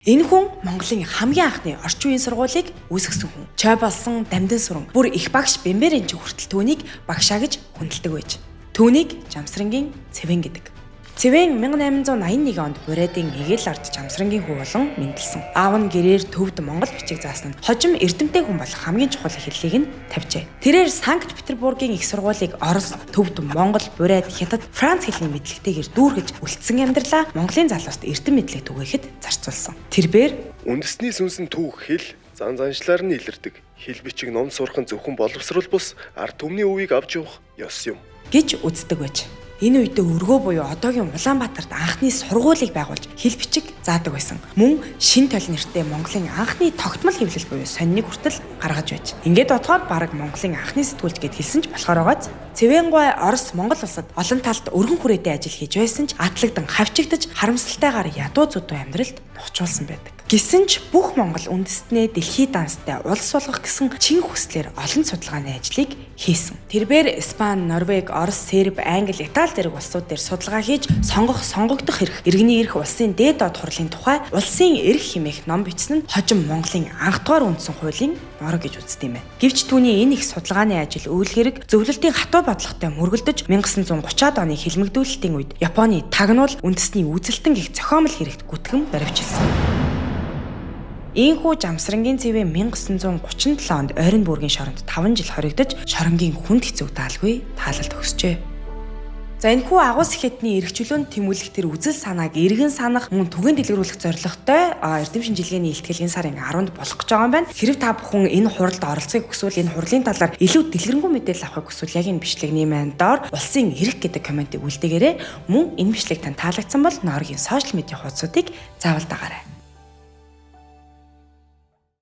Энэ хүн Монголын хамгийн анхны орчин үеийн сургуулийг үүсгэсэн хүн. Чой болсон Дамдын сүрэн бүр их багш Бэмбэрийн хүртэл түүнийг багшаа гэж хүндэлдэг байж. Түүнийг Жамсрангийн Цэвэн гэдэг. Цэвэн 1881 онд Буриадын Игэл ард Жамсрангийн хүү болон мэндэлсэн. Аав нь гэрээр төвд Монгол бичиг заасан нь хожим эрдэмтэй хүн болох хамгийн чухал хэллэгийг нь тавьжээ. Тэрээр Санкт Петербургийн их сургуулийг Орос, төвд Монгол, Буриад, Хятад, Франц хэлний мэдлэгтэйгээр дүүргэж үлдсэн амьдралаа Монголын залууст эрдэм мэдлэг түгээхэд зарцуулсан. Тэрбээр үндэсний сүнсэн түүх хэл зан заншлаар нь илэрдэг. Хэл бичиг ном сурах нь зөвхөн боловсрол бус ард түмний өвийг авч явах ёс юм гэж үздэг байж. Энэ үедээ өргөө буюу одоогийн Улаанбаатарт анхны сургуулийг байгуулж хэл бичиг заадаг байсан. Мөн шин тол нэртэй Монголын анхны тогтмол хэвлэл буюу сониныг хүртэл гаргаж байж. Ингээд бодоход бараг Монголын анхны сэтгүүлч гэд хэлсэн ч болохоор байгааз Цэвэн гой Орос Монгол улсад олон талд өргөн хүрээтэй ажил хийж байсан ч атлагдан хавчигдаж харамсалтайгаар ядуу зүдүү амьдралд нухчулсан байдаг. Гэсэн ч бүх Монгол үндэстнээ дэлхийд данстай улс болгох гэсэн чин хүслээр олон судалгааны ажлыг хийсэн. Тэрбээр Испани, Норвеги, Орос, Серб, Англи, Итали зэрэг улсууд дээр судалгаа хийж сонгогдох эрх, иргэний эрх, улсын дээд доод хурлын тухай улсын эрх хэмээх ном бичсэн нь хожим Монголын анх дугаар үндсэн хуулийн нороо гэж үздэг юм байна. Гэвч түүний энэ их судалгааны ажил үйл хэрэг зөвлөлтийн хатуу бодлоготой мөргөлдөж 1930-аад оны хилмигдүүлэлтийн үед Японы тагнуул үндэсний үзэлтэн гих зохиомл хэрэгт гүтгэн баривчилсан. Ийхүү Жамсрангийн Цэвэн 1937 онд Орон бүүргийн шоронд 5 жил хоригдож шоронгийн хүнд хэцүүг даалгүй таалалд өгсөжээ. За энэхүү агуус ихэдний эрхчлөөнд тэмүүлэх тэр үзэл санааг эргэн санах мөн түгээн дэлгэрүүлэх зорилготой эрдэм шинжилгээний илтгэл энэ сарын 10-нд болох гэж байгаа юм байна. Хэрв та бүхэн энэ хуралд оролцохыг хүсвэл энэ хурлын талаар илүү дэлгэрэнгүй мэдээлэл авахыг хүсвэл яг энэ бичлэгний маань доор улсын эрх гэдэг комментиг үлдээгээрэй. Мөн энэ бичлэг тань таалагдсан бол Норгийн сошиал медиа хуудасуудыг заавал дагаарай.